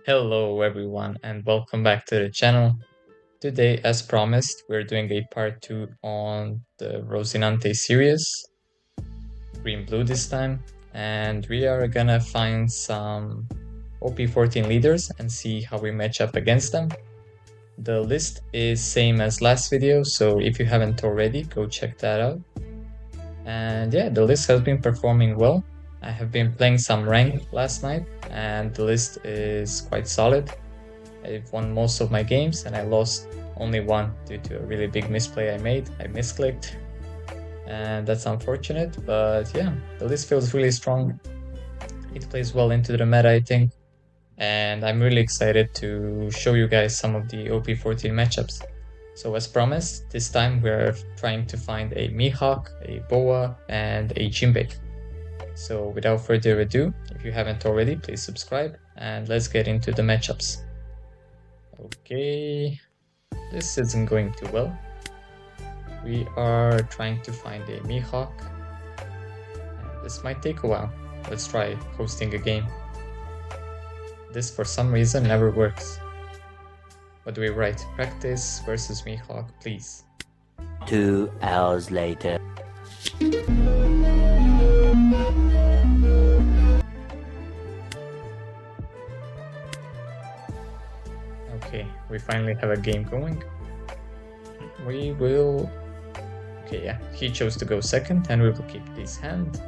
Hello everyone and welcome back to the channel. Today, as promised, we're doing a part 2 on the Rosinante series, green-blue this time, and we are gonna find some OP14 leaders and see how we match up against them. The list is same as last video, so if you haven't already, go check that out. And yeah, the list has been performing well. I have been playing some rank last night, and the list is quite solid. I've won most of my games and I lost only one due to a really big misplay I made. I misclicked and that's unfortunate, but yeah, the list feels really strong. It plays well into the meta, I think, and I'm really excited to show you guys some of the OP14 matchups. So as promised, this time we're trying to find a Mihawk, a Boa, and a Jinbe. So without further ado, if you haven't already, please subscribe and let's get into the matchups. Okay, this isn't going too well. We are trying to find a Mihawk. This might take a while. Let's try hosting a game. This for some reason never works. What do we write? Practice versus Mihawk, please. 2 hours later. Okay, we finally have a game going. We will... Okay, yeah, he chose to go second and we will keep this hand.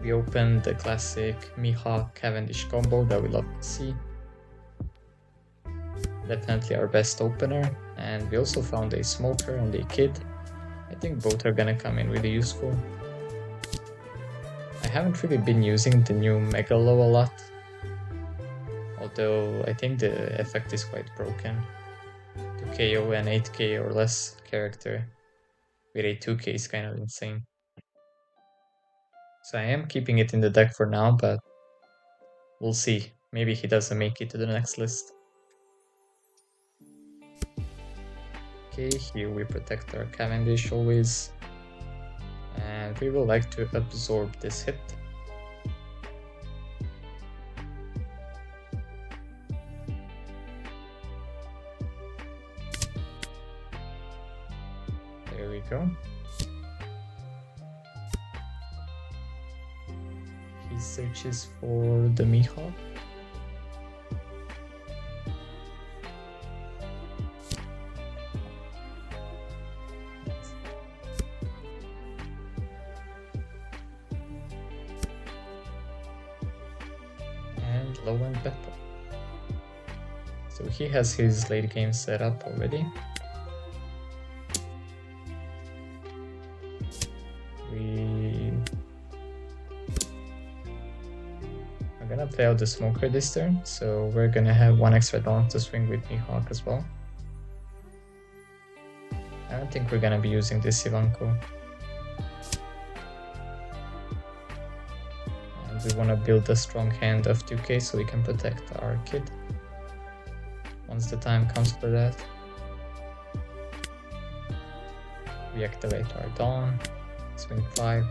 We open the classic Mihawk Cavendish combo that we love to see. Definitely our best opener, and we also found a Smoker and a Kid. I think both are gonna come in really useful. I haven't really been using the new Megalo a lot, although I think the effect is quite broken. To KO an 8k or less character with a 2k is kind of insane. So I am keeping it in the deck for now, but we'll see. Maybe he doesn't make it to the next list. Okay, here we protect our Cavendish always. And we will like to absorb this hit. There we go. He searches for the Mihawk. And low end battle. So he has his late game set up already. I'm gonna play out the Smoker this turn, so we're gonna have one extra dawn to swing with Mihawk as well. I don't think we're gonna be using this Ivanko. And we wanna build a strong hand of 2k so we can protect our kid once the time comes for that. We activate our dawn, swing 5.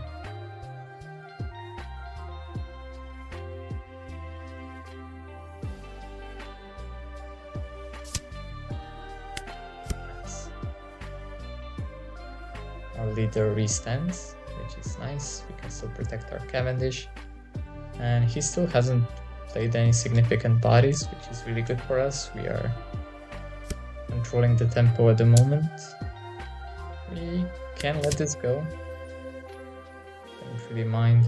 Our leader restands, which is nice. We can still protect our Cavendish. And he still hasn't played any significant bodies, which is really good for us. We are controlling the tempo at the moment. We can let this go. Don't really mind.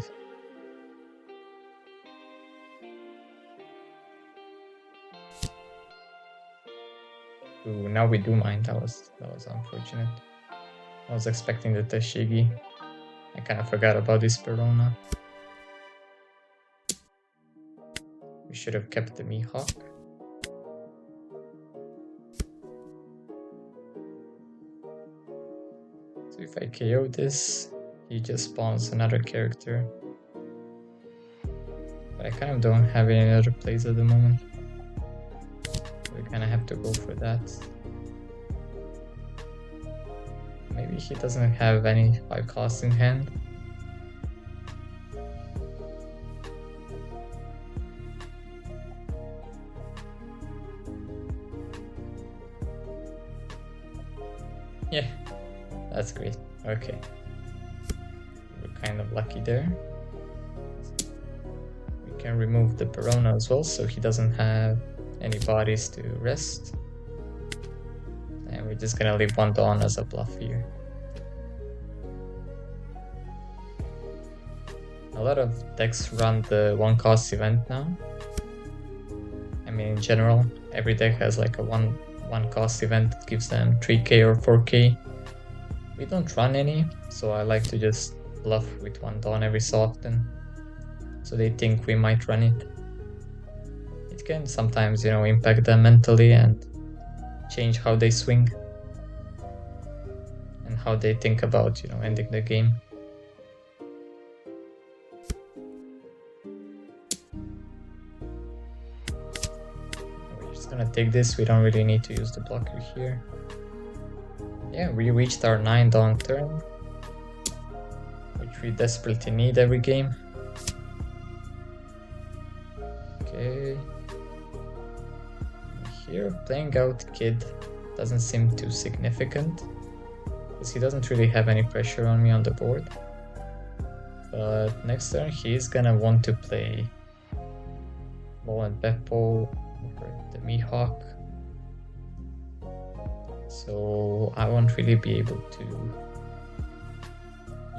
Ooh, now we do mind. That was unfortunate. I was expecting the TCG. I kind of forgot about this Perona. We should have kept the Mihawk. So if I KO this, he just spawns another character. But I kind of don't have any other plays at the moment. We kind of have to go for that. Maybe he doesn't have any 5 costs in hand. Yeah, that's great. Okay. We're kind of lucky there. We can remove the Perona as well, so he doesn't have any bodies to rest. And we're just gonna leave one Dawn as a bluff here. A lot of decks run the 1-cost event now. I mean, in general, every deck has like a one cost event that gives them 3k or 4k. We don't run any, so I like to just bluff with one Dawn every so often, so they think we might run it. It can sometimes, impact them mentally and change how they swing and how they think about, ending the game. We're just gonna take this. We don't really need to use the blocker here. Yeah, we reached our 9 Dawn turn, which we desperately need every game. Okay. Here, playing out Kid doesn't seem too significant, because he doesn't really have any pressure on me on the board. But next turn, he's gonna want to play Ball and Beppo over the Mihawk. So I won't really be able to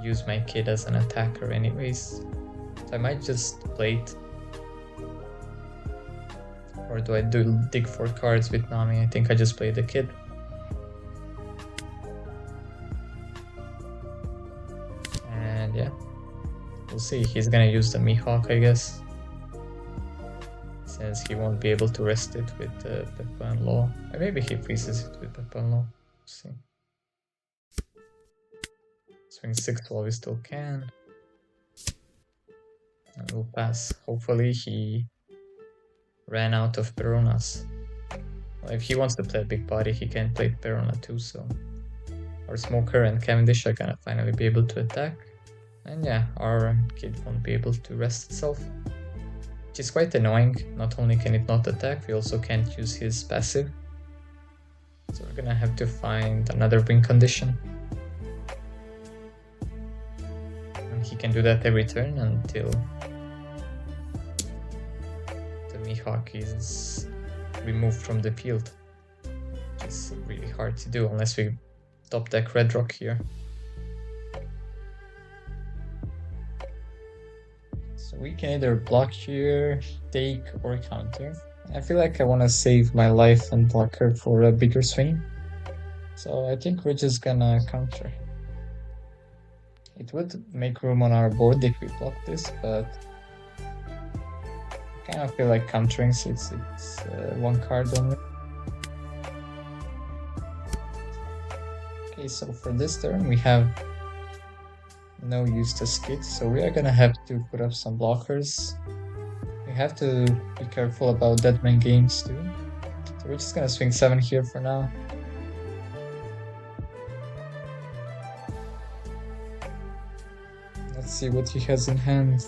use my Kid as an attacker anyways. So I might just play it. Or do I dig for cards with Nami? I think I just play the Kid. And yeah, we'll see. He's gonna use the Mihawk, I guess, since he won't be able to rest it with Peppa and Law. Or maybe he freezes it with Peppa and Law. We'll see. Swing 6 while we still can. And we'll pass. Hopefully he ran out of Peronas. Well, if he wants to play a big body, he can play Perona too, so our Smoker and Cavendish are gonna finally be able to attack. And yeah, our Kid won't be able to rest itself, which is quite annoying. Not only can it not attack, we also can't use his passive. So we're gonna have to find another win condition. And he can do that every turn until the Mihawk is removed from the field, which is really hard to do unless we top deck Red Rock here. So we can either block here, take, or counter. I feel like I want to save my life and blocker for a bigger swing, so I think we're just gonna counter. It would make room on our board if we block this, but I kind of feel like countering since it's one card only. Okay, so for this turn we have no use to skid, so we are gonna have to put up some blockers. We have to be careful about deadman games too. So we're just gonna swing 7 here for now. Let's see what he has in hand.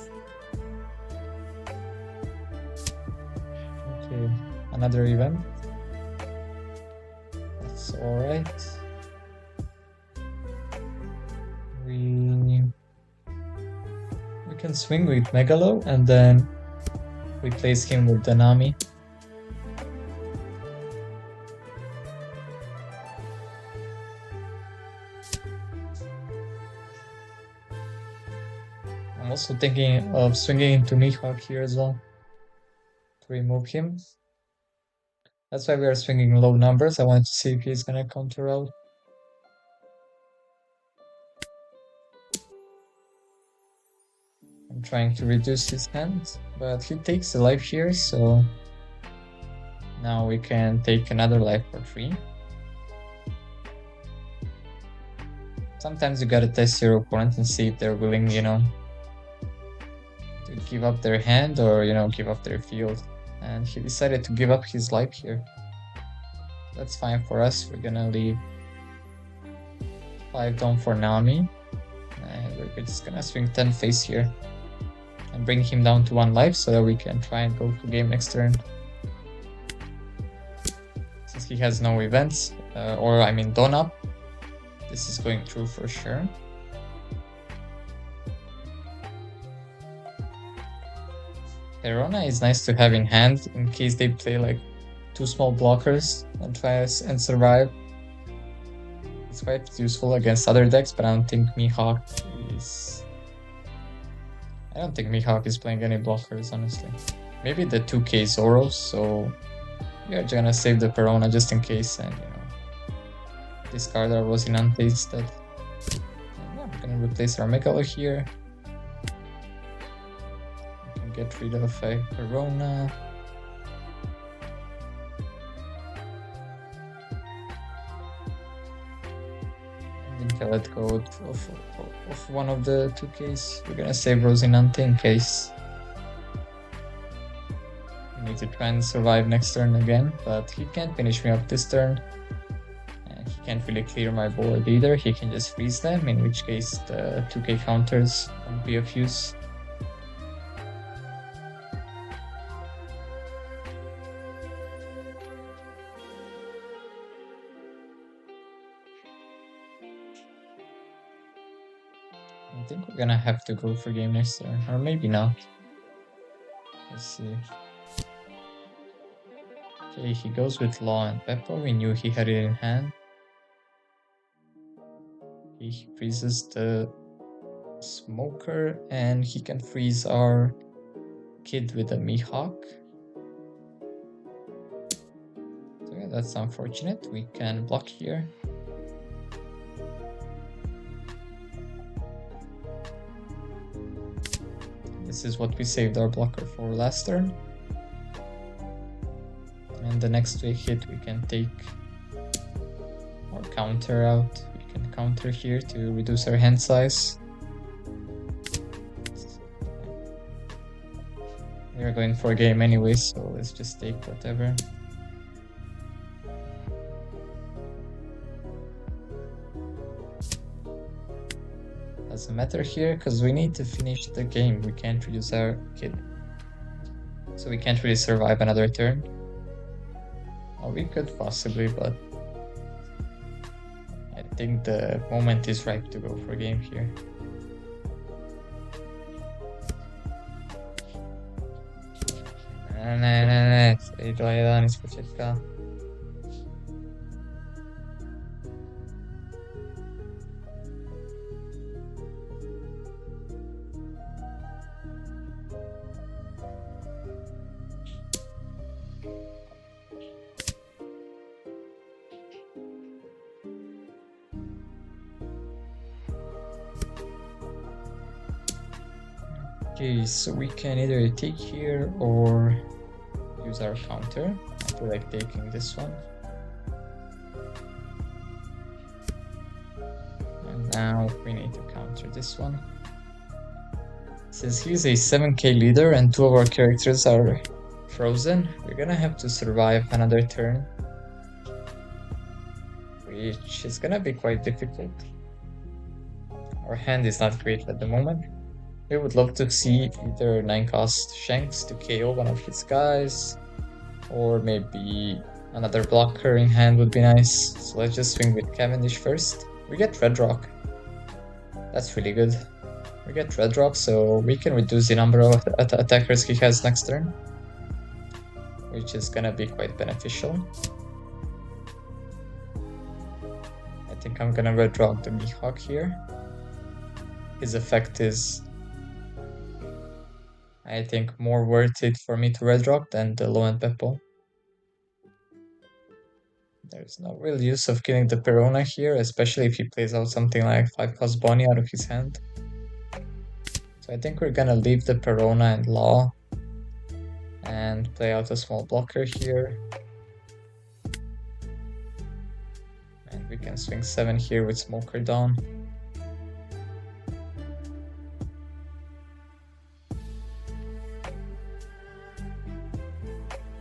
Okay, another event. That's alright. We can swing with Megalo and then replace him with Danami. I'm also thinking of swinging into Mihawk here as well to remove him. That's why we are swinging low numbers. I wanted to see if he's gonna counter out. I'm trying to reduce his hand, but he takes a life here, so now we can take another life for free. Sometimes you gotta test your opponent and see if they're willing, to give up their hand or, give up their field. And he decided to give up his life here. That's fine for us. We're gonna leave 5 down for Nami. And we're just gonna swing 10 face here and bring him down to 1 life so that we can try and go to game next turn. Since he has no events, Dawn up, This is going through for sure. Perona is nice to have in hand in case they play like 2 small blockers and try and survive. It's quite useful against other decks, but I don't think Mihawk is... I don't think Mihawk is playing any blockers, honestly. Maybe the 2k Zoros, so we are gonna save the Perona just in case and, discard our Rosinante instead. And yeah, we're gonna replace our Megalo here. We can get rid of a Perona. We can let go of one of the 2Ks. We're gonna save Rosinante in case we need to try and survive next turn again, but he can't finish me up this turn. And he can't really clear my board either. He can just freeze them, in which case the 2K counters won't be of use. I think we're gonna have to go for game next turn, or maybe not. Let's see. Okay, he goes with Law and Beppo. We knew he had it in hand. He freezes the Smoker, and he can freeze our kid with a Mihawk. So yeah, that's unfortunate. We can block here. This is what we saved our blocker for last turn. And the next hit we can take our counter out. We can counter here to reduce our hand size. We're going for a game anyway, so let's just take whatever. Doesn't matter here, because we need to finish the game. We can't reduce our kid. So we can't really survive another turn. Or we could possibly, but I think the moment is ripe to go for a game here. Ne, stai dojeda, spočetka. Okay, so we can either take here or use our counter. I feel like taking this one. And now we need to counter this one. Since he's a 7k leader and 2 of our characters are frozen, we're gonna have to survive another turn, which is gonna be quite difficult. Our hand is not great at the moment. We would love to see either 9-cost Shanks to KO one of his guys, or maybe another blocker in hand would be nice. So let's just swing with Cavendish first. We get Red Rock. That's really good. We get Red Rock, so we can reduce the number of attackers he has next turn, which is gonna be quite beneficial. I think I'm gonna Red Rock the Mihawk here. His effect is, I think, more worth it for me to Red Rock than the Low and Beppo. There's no real use of killing the Perona here, especially if he plays out something like 5-cost Bonnie out of his hand. So I think we're gonna leave the Perona and Law and play out a small blocker here. And we can swing 7 here with Smoker Dawn.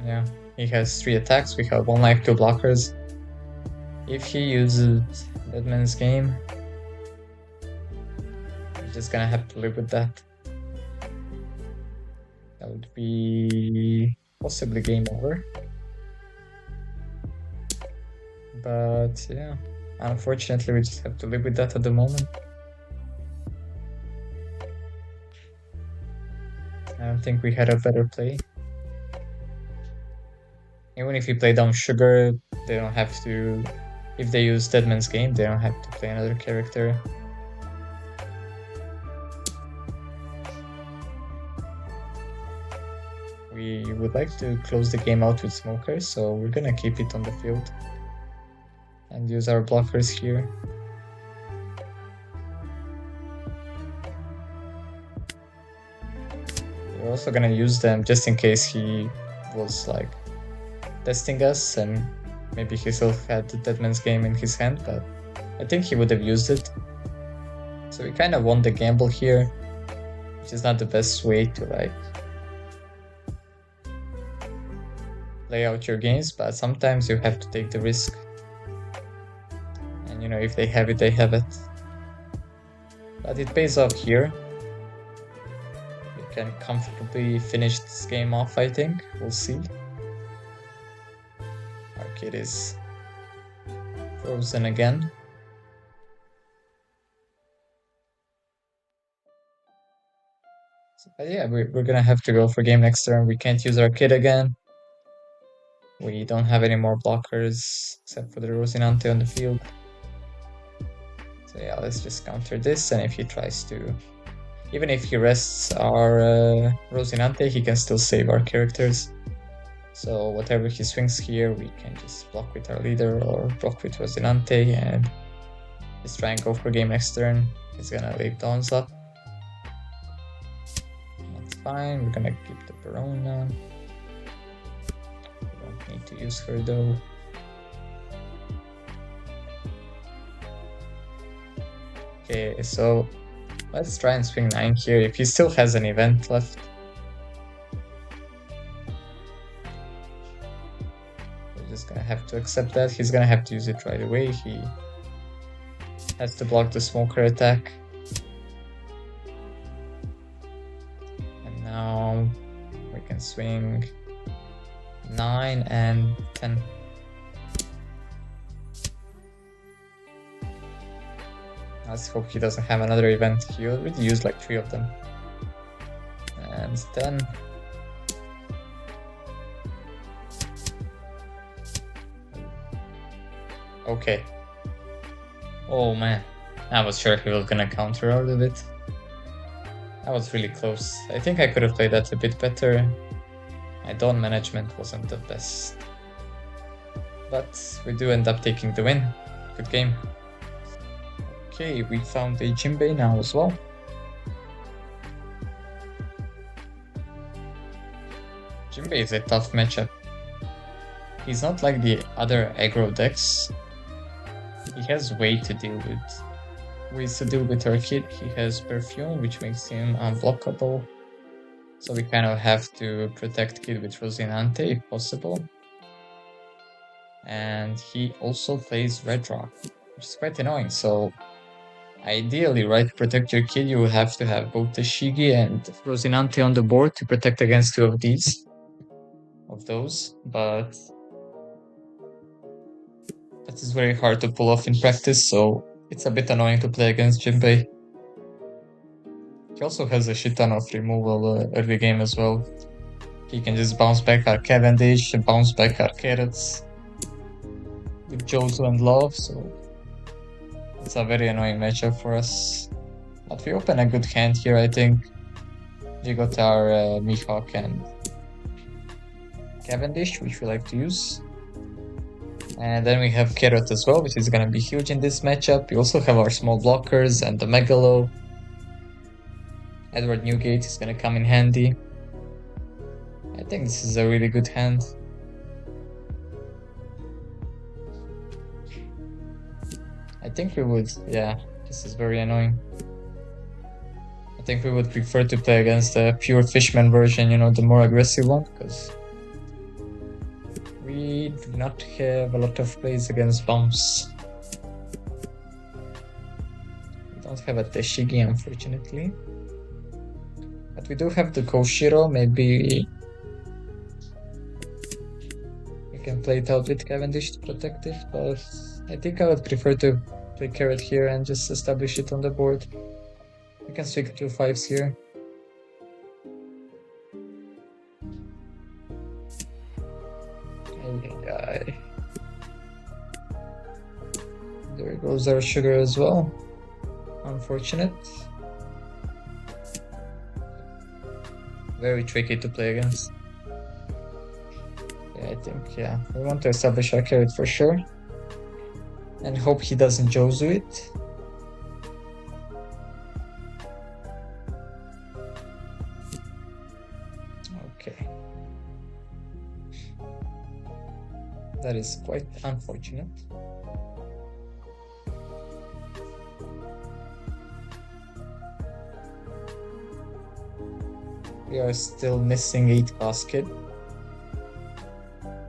Yeah, he has 3 attacks, we have 1 life, 2 blockers. If he uses Deadman's Game, I'm just gonna have to live with that. That would be possibly game over. But yeah, Unfortunately, we just have to live with that at the moment. I don't think we had a better play. Even if we play down Sugar, they don't have to... If they use Deadman's Game, they don't have to play another character. We would like to close the game out with Smoker, so we're gonna keep it on the field and use our blockers here. We're also gonna use them just in case he was like testing us and maybe he still had the Deadman's Game in his hand, but I think he would have used it. So we kind of won the gamble here, which is not the best way to like play out your games, but sometimes you have to take the risk. And you know, if they have it, they have it. But it pays off here. We can comfortably finish this game off, I think. We'll see. Our kid is frozen again. But yeah, we're gonna have to go for game next turn. We can't use our kid again. We don't have any more blockers except for the Rosinante on the field. So yeah, let's just counter this, and if he tries to... Even if he rests our Rosinante, he can still save our characters. So whatever he swings here, we can just block with our leader or block with Rosinante and just try and go for game next turn. He's gonna leave Dawns up. That's fine, we're gonna keep the Perona. We don't need to use her though. Okay, so let's try and swing 9 here if he still has an event left. We're just gonna have to accept that. He's gonna have to use it right away. He has to block the Smoker attack. And now we can swing 9 and 10. Let's hope he doesn't have another event. He already used like 3 of them. And 10. Okay. Oh man. I was sure he was gonna counter out of it. That was really close. I think I could have played that a bit better. My Dawn management wasn't the best. But we do end up taking the win. Good game. Okay, we found a Jinbe now as well. Jinbe is a tough matchup. He's not like the other aggro decks. He has way to deal with. Ways to deal with our kid. He has Perfume, which makes him unblockable. So we kind of have to protect kid with Rosinante if possible. And he also plays Red Rock, which is quite annoying. So ideally, right, to protect your kid, you will have to have both TCG and Rosinante on the board to protect against 2 of those, but that is very hard to pull off in practice, so it's a bit annoying to play against Jinbe. He also has a shit ton of removal early game as well. He can just bounce back our Cavendish, bounce back our Carrots with Jozo and Love, so it's a very annoying matchup for us. But we open a good hand here, I think. We got our Mihawk and Cavendish, which we like to use. And then we have Carrot as well, which is gonna be huge in this matchup. We also have our small blockers and the Megalo. Edward Newgate is gonna come in handy. I think this is a really good hand. I think we would, yeah, this is very annoying. I think we would prefer to play against the pure Fishman version, you know, the more aggressive one, because we do not have a lot of plays against bounce. We don't have a TCG, unfortunately. But we do have the Koshiro, maybe we can play it out with Cavendish to protect it, but I think I would prefer to play carrot here and just establish it on the board. We can swing 2 5s here. There goes our sugar as well. Unfortunate. Very tricky to play against. Yeah, I think, yeah. We want to establish our carrot for sure. And hope he doesn't Jozu it. Okay. That is quite unfortunate. We are still missing 8 basket.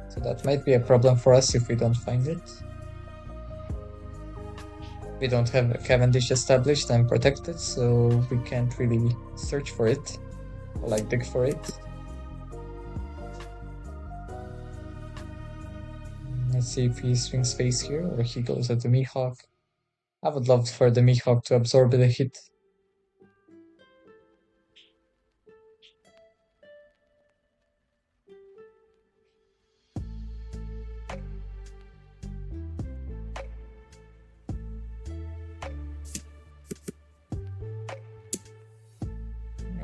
So that might be a problem for us if we don't find it. We don't have a Cavendish established and protected, so we can't really search for it, or like dig for it. Let's see if he swings face here, or he goes at the Mihawk. I would love for the Mihawk to absorb the hit.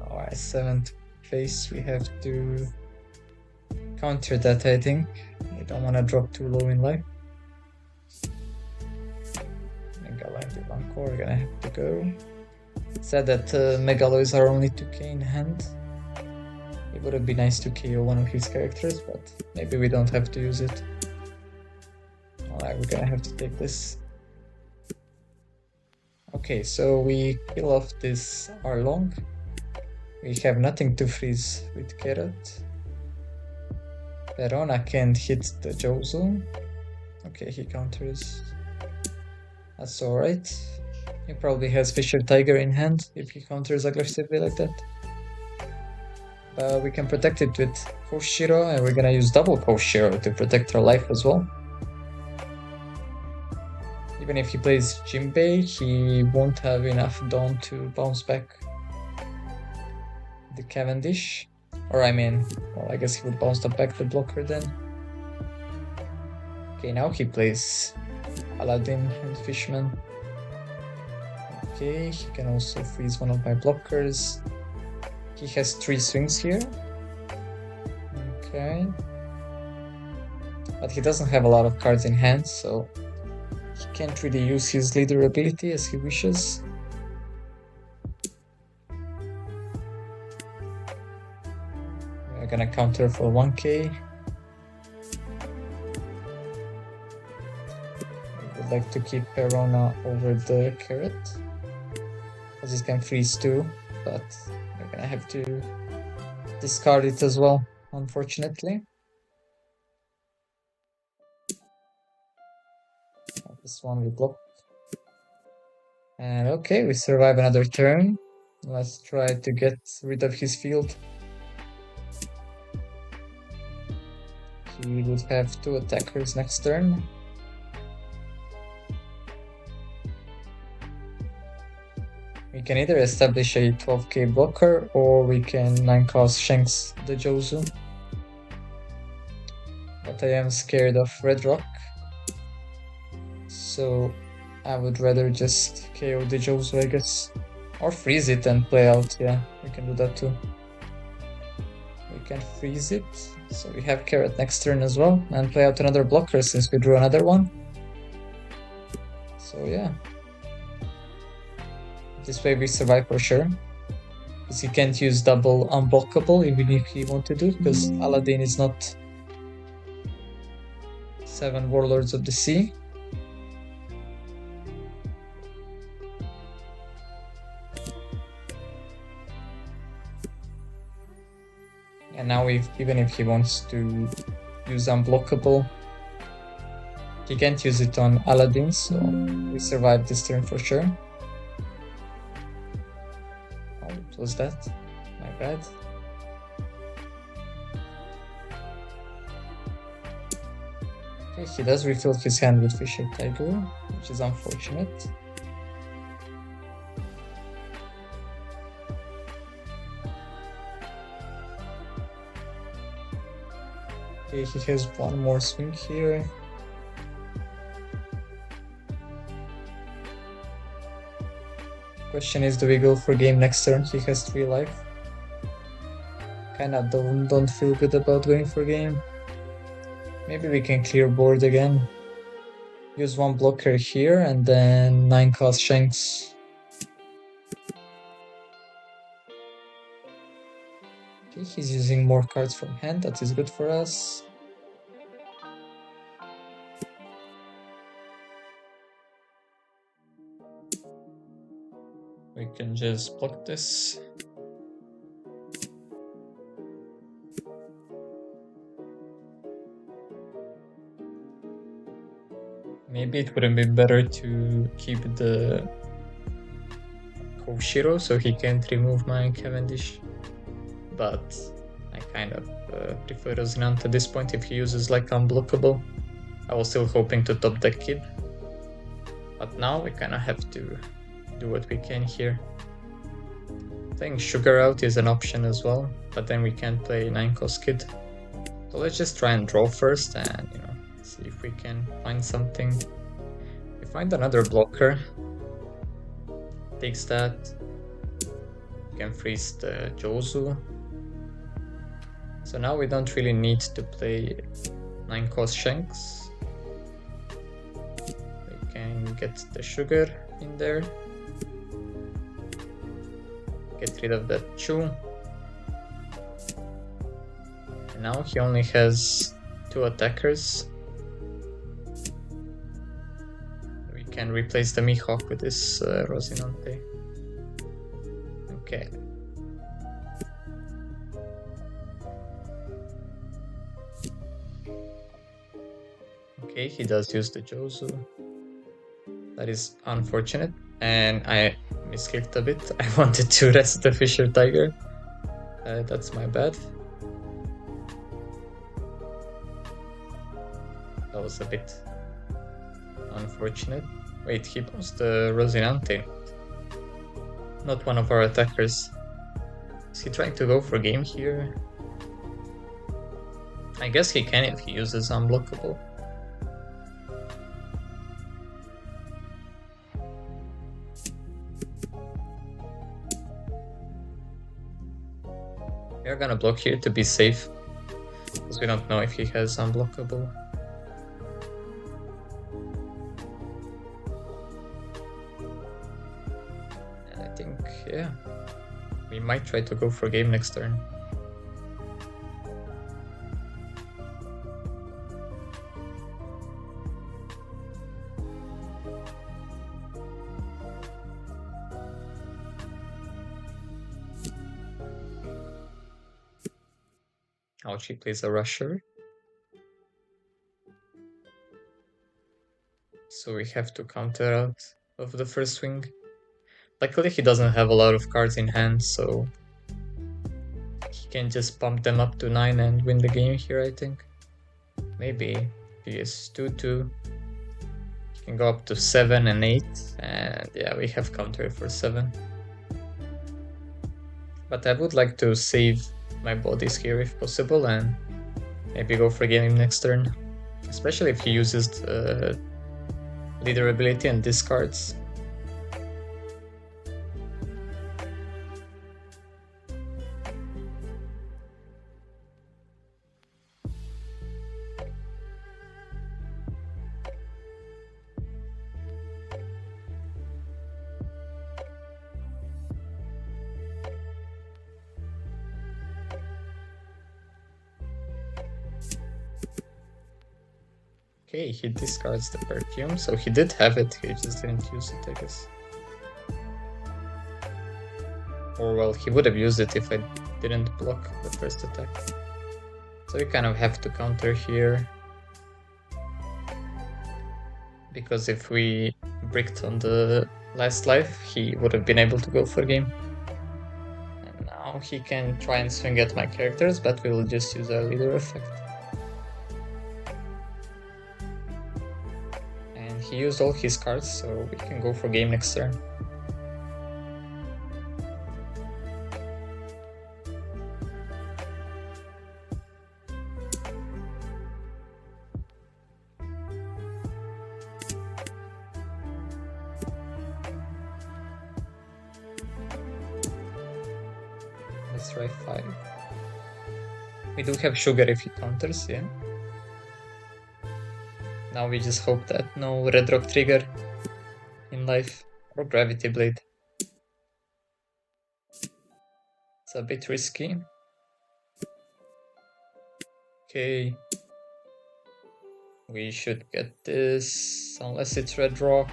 Alright, 7th face, we have to counter that, I think. I don't want to drop too low in life. Megalo into Blanco, we're gonna have to go. Said that Megaloids are only 2k in hand. It would have been nice to KO one of his characters, but maybe we don't have to use it. Alright, we're gonna have to take this. Okay, so we kill off this Arlong. We have nothing to freeze with Carrot. Verona can't hit the Jozu. Okay, he counters. That's alright. He probably has Fisher Tiger in hand if he counters aggressively like that. We can protect it with Koshiro, and we're gonna use double Koshiro to protect our life as well. Even if he plays Jinbe, he won't have enough Dawn to bounce back the Cavendish. Or I mean, well, I guess he would bounce back the blocker then. Okay, now he plays Aladdin and Fishman. Okay, he can also freeze one of my blockers. He has 3 swings here. Okay. But he doesn't have a lot of cards in hand, so he can't really use his leader ability as he wishes. We're gonna counter for 1k. I would like to keep Perona over the Carrot, because he can freeze too, but we're gonna have to discard it as well, unfortunately. This one we block. And okay, we survive another turn. Let's try to get rid of his field. He would have 2 attackers next turn. We can either establish a 12k blocker, or we can 9-cost Shanks the Jozu. But I am scared of Red Rock, so I would rather just KO the Jozu, I guess. Or freeze it and play out, yeah, we can do that too. We can freeze it, so we have Carrot next turn as well, and play out another blocker since we drew another one. So yeah. This way we survive for sure. Because he can't use double unblockable even if he wanted to, because Aladdin is not 7 Warlords of the Sea. And now even if he wants to use unblockable, he can't use it on Aladdin, so we survived this turn for sure. Oh, what was that? My bad. Okay, he does refill his hand with Fisher Tiger, which is unfortunate. Okay, he has one more swing here. Question is, do we go for game next turn? He has 3 life. Kinda don't feel good about going for game. Maybe we can clear board again. Use 1 blocker here and then 9 cost shanks. Okay, he's using more cards from hand, that is good for us. We can just block this. Maybe it would have been better to keep the Koshiro so he can't remove my Cavendish. But I kind of prefer Rosinante at this point if he uses like unblockable. I was still hoping to top deck Kid. But now we kind of have to do what we can here. Playing Sugar out is an option as well, but then we can't play 9 cost Kid. So let's just try and draw first and, see if we can find something. We find another blocker. Takes that. We can freeze the Jozu. So now we don't really need to play 9 cost Shanks. We can get the Sugar in there. Get rid of that Chu. And now he only has 2 attackers. We can replace the Mihawk with this Rosinante. Okay. Okay, he does use the Jozu. That is unfortunate, and I misclicked a bit. I wanted to rest the Fisher Tiger. That's my bad. That was a bit unfortunate. Wait, he posed the Rosinante. Not one of our attackers. Is he trying to go for game here? I guess he can if he uses unblockable. We are gonna block here to be safe, because we don't know if he has unblockable. And I think, yeah, we might try to go for game next turn. Ouch, he plays a rusher. So we have to counter out of the first swing. Luckily he doesn't have a lot of cards in hand, so he can just pump them up to 9 and win the game here, I think. Maybe he is 2-2. He can go up to 7 and 8, and yeah, we have counter for 7. But I would like to save my bodies here if possible and maybe go for game next turn. Especially if he uses the leader ability and discards. Okay, he discards the perfume, so he did have it, he just didn't use it, I guess. Or well, he would have used it if I didn't block the first attack. So we kind of have to counter here. Because if we bricked on the last life, he would have been able to go for game. And now he can try and swing at my characters, but we will just use our leader effect. he used all his cards, so we can go for game next turn. Let's try 5. We do have sugar if he counters, yeah. Now we just hope that no red rock trigger in life or gravity blade. It's a bit risky. Okay. We should get this, unless it's red rock.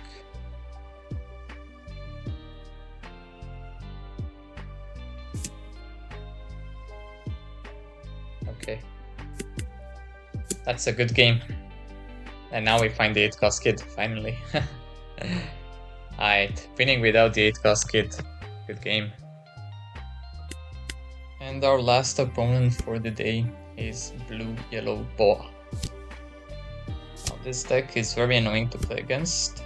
Okay. That's a good game. And now we find the 8-cost kid, finally. Alright, winning without the 8-cost kid. Good game. And our last opponent for the day is blue-yellow boa. Now this deck is very annoying to play against.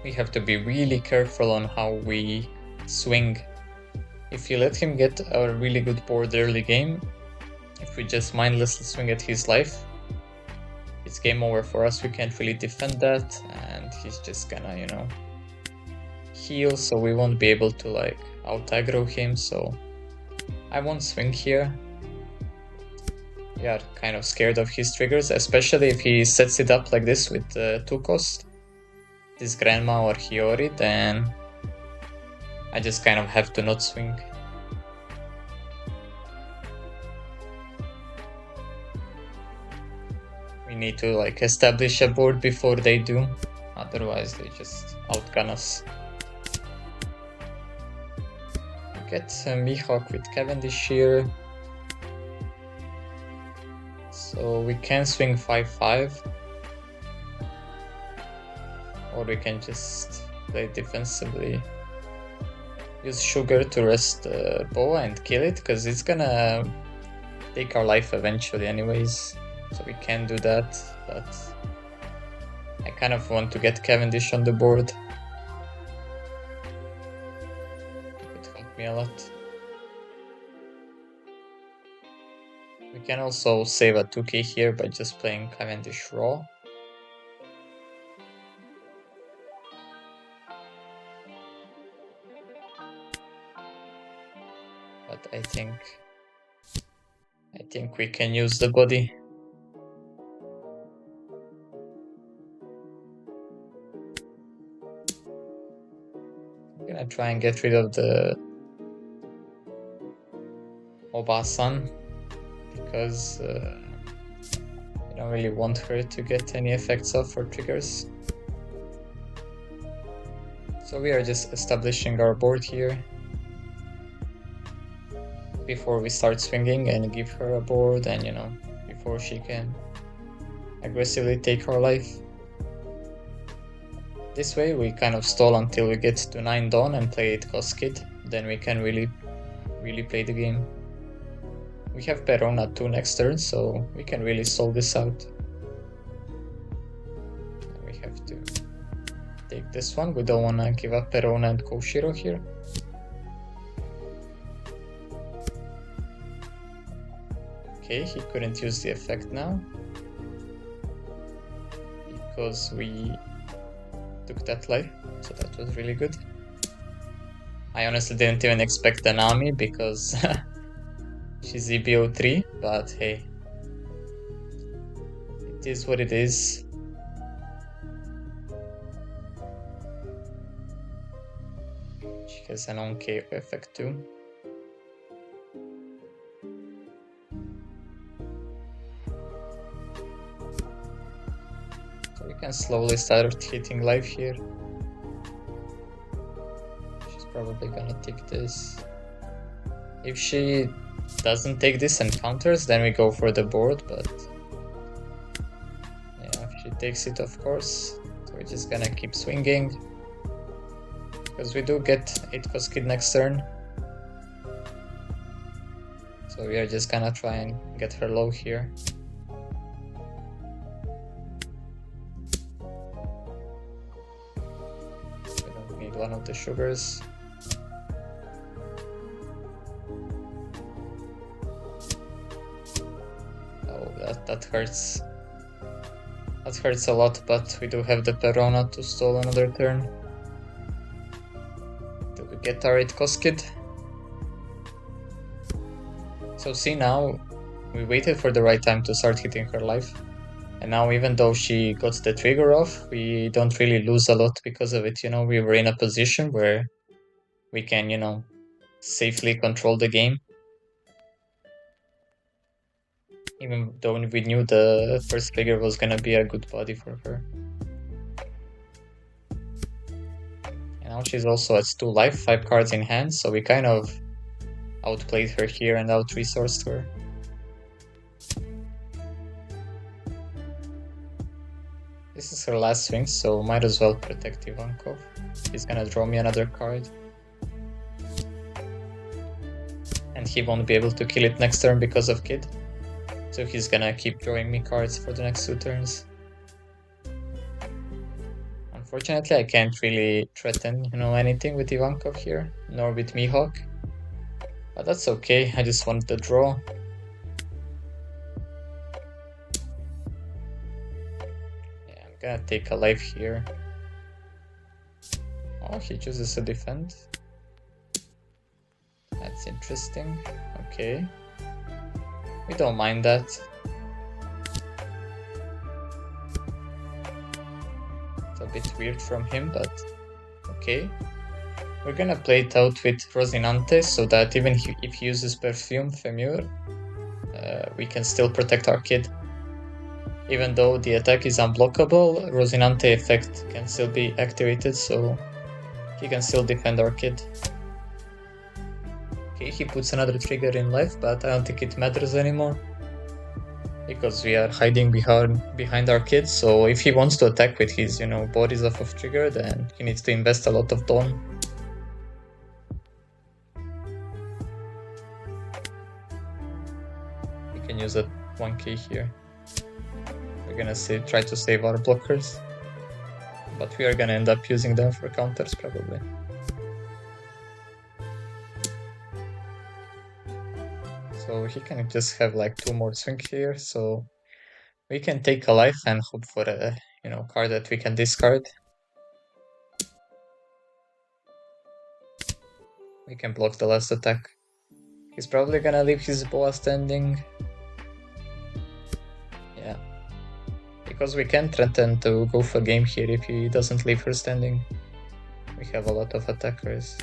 We have to be really careful on how we swing. If you let him get a really good board early game, if we just mindlessly swing at his life, it's game over for us. We can't really defend that, and he's just gonna, you know, heal, so we won't be able to like out-aggro him, so I won't swing here. We are kind of scared of his triggers, especially if he sets it up like this with 2-cost, this Grandma or Hiyori, then I just kind of have to not swing. We need to like establish a board before they do, otherwise they just outgun us. We get Mihawk with Cavendish here, so we can swing 5-5, or we can just play defensively. Use sugar to rest boa and kill it, because it's gonna take our life eventually anyways. So we can do that, but I kind of want to get Cavendish on the board. It would help me a lot. We can also save a 2k here by just playing Cavendish raw. But I think we can use the body. I'm gonna try and get rid of the Obasan, because I don't really want her to get any effects off or triggers. So we are just establishing our board here before we start swinging, and give her a board, and you know, before she can aggressively take our life. This way we kind of stall until we get to 9 Dawn and play 8-cost kid, then we can really play the game. We have Perona 2 next turn, so we can really solve this out. We have to take this one. We don't want to give up Perona and Koshiro here. Okay, he couldn't use the effect now, because we took that life, so that was really good. I honestly didn't even expect the Nami, because she's EBO3, but hey, it is what it is. She has an on-KO effect too. So we can slowly start hitting life here. She's probably gonna take this. If she doesn't take this and counters, then we go for the board, but yeah, if she takes it, of course. So we're just gonna keep swinging, because we do get 8-cost kid next turn. So we are just gonna try and get her low here. one of the sugars. Oh, that hurts. That hurts a lot, but we do have the Perona to stall another turn. Do we get our 8 cost kid? So see now, we waited for the right time to start hitting her life. And now even though she got the trigger off, we don't really lose a lot because of it, you know, we were in a position where we can, you know, safely control the game. Even though we knew the first trigger was gonna be a good body for her. And now she's also at 2 life, 5 cards in hand, so we kind of outplayed her here and out-resourced her. This is her last swing, so might as well protect Ivankov. He's gonna draw me another card. And he won't be able to kill it next turn because of Kid. So he's gonna keep drawing me cards for the next 2 turns. Unfortunately, I can't really threaten, you know, anything with Ivankov here, nor with Mihawk. But that's okay, I just want the draw. Yeah, I'm gonna take a life here. Oh, he chooses to defend. That's interesting. Okay. We don't mind that. It's a bit weird from him, but okay. We're gonna play it out with Rosinante so that even if he uses Perfume Femur, we can still protect our kid. Even though the attack is unblockable, Rosinante effect can still be activated, so he can still defend our kid. Okay, he puts another trigger in life, but I don't think it matters anymore. Because we are hiding behind our kid, so if he wants to attack with his, you know, bodies off of trigger, then he needs to invest a lot of Dawn. We can use a 1k here. We're gonna try to save our blockers. But we are gonna end up using them for counters, probably. So he can just have like 2 more swing here, so we can take a life and hope for a, you know, card that we can discard. We can block the last attack. He's probably gonna leave his boa standing. Yeah. Because we can threaten to go for game here if he doesn't leave her standing. We have a lot of attackers.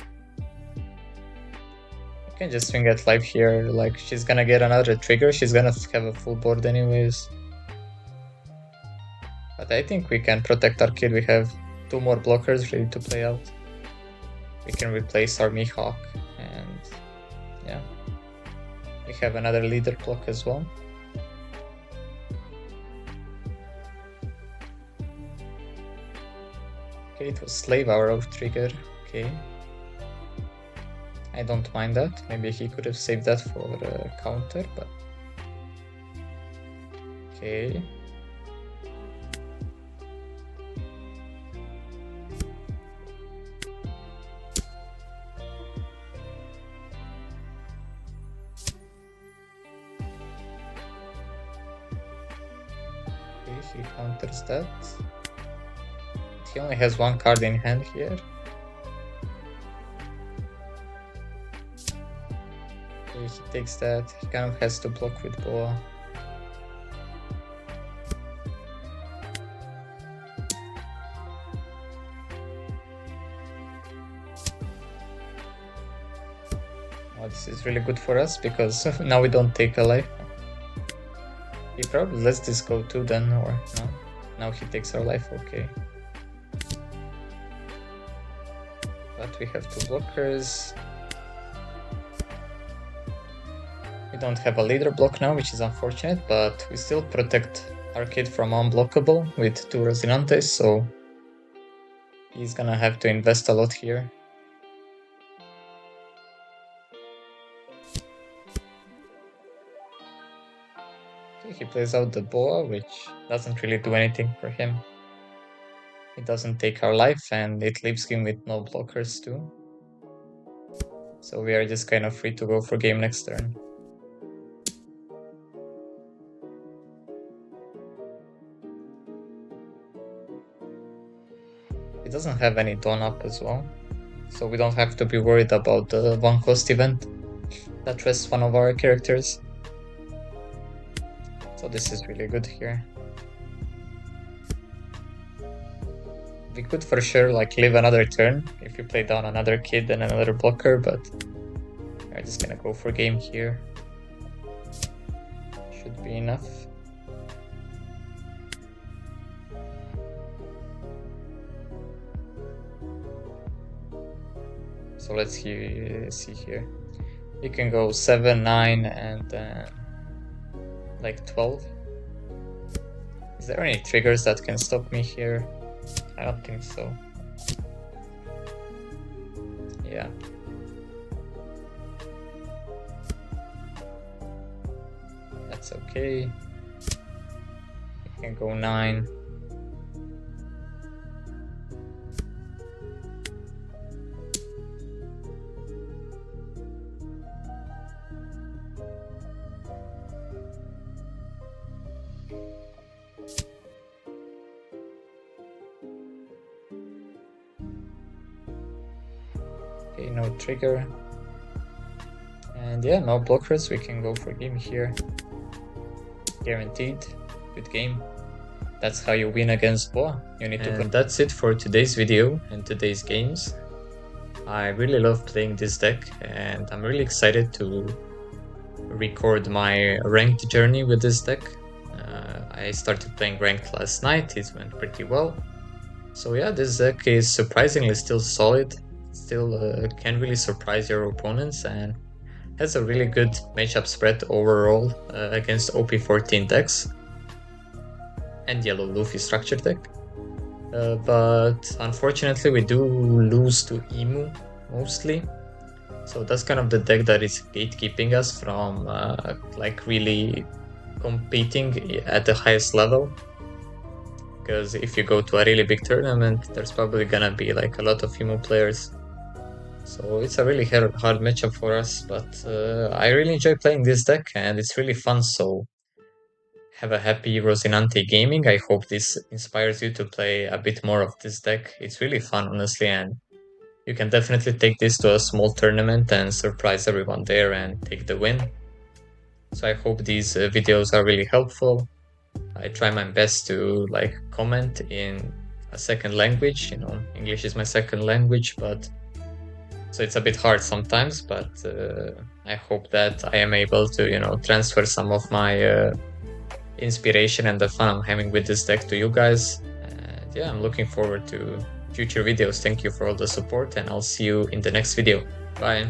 We can just swing at life here, like she's gonna get another trigger, she's gonna have a full board anyways. But I think we can protect our kid, we have 2 more blockers ready to play out. We can replace our Mihawk, and yeah. We have another leader block as well. Okay, it was slave hour of trigger, okay. I don't mind that, maybe he could have saved that for a counter, but... Okay. He counters that. He only has 1 card in hand here. Okay, he takes that. He kind of has to block with Boa. Oh, this is really good for us because now we don't take a life. He probably lets this go too then, or no? Now he takes our life, okay. But we have 2 blockers. We don't have a leader block now, which is unfortunate, but we still protect our kid from unblockable with 2 Rosinantes, so he's gonna have to invest a lot here. Okay, he plays out the Boa, which doesn't really do anything for him. It doesn't take our life, and it leaves game with no blockers too. So we are just kind of free to go for game next turn. It doesn't have any Dawn up as well, so we don't have to be worried about the one cost event that rests one of our characters. So this is really good here. We could for sure like live another turn if we play down another kid and another blocker, but we're just gonna go for game here. Should be enough. So let's see here. You can go 7, 9, and then like 12. Is there any triggers that can stop me here? I don't think so. Yeah. That's okay. You can go 9. Okay, no trigger. And yeah, no blockers, we can go for game here. Guaranteed. Good game. That's how you win against Boa. You need to. And that's it for today's video and today's games. I really love playing this deck, and I'm really excited to record my ranked journey with this deck. I started playing ranked last night, it went pretty well. So yeah, this deck is surprisingly still solid, still can really surprise your opponents, and has a really good matchup spread overall against OP14 decks and yellow Luffy structure deck. But unfortunately we do lose to Emu mostly. So that's kind of the deck that is gatekeeping us from like really competing at the highest level. Because if you go to a really big tournament, there's probably gonna be like a lot of Emu players. So it's a really hard matchup for us, but I really enjoy playing this deck and it's really fun, so have a happy Rosinante gaming. I hope this inspires you to play a bit more of this deck. It's really fun, honestly, and you can definitely take this to a small tournament and surprise everyone there and take the win. So I hope these videos are really helpful. I try my best to like comment in a second language, you know, English is my second language, but so it's a bit hard sometimes, but I hope that I am able to, you know, transfer some of my inspiration and the fun I'm having with this deck to you guys. And yeah, I'm looking forward to future videos. Thank you for all the support, and I'll see you in the next video. Bye.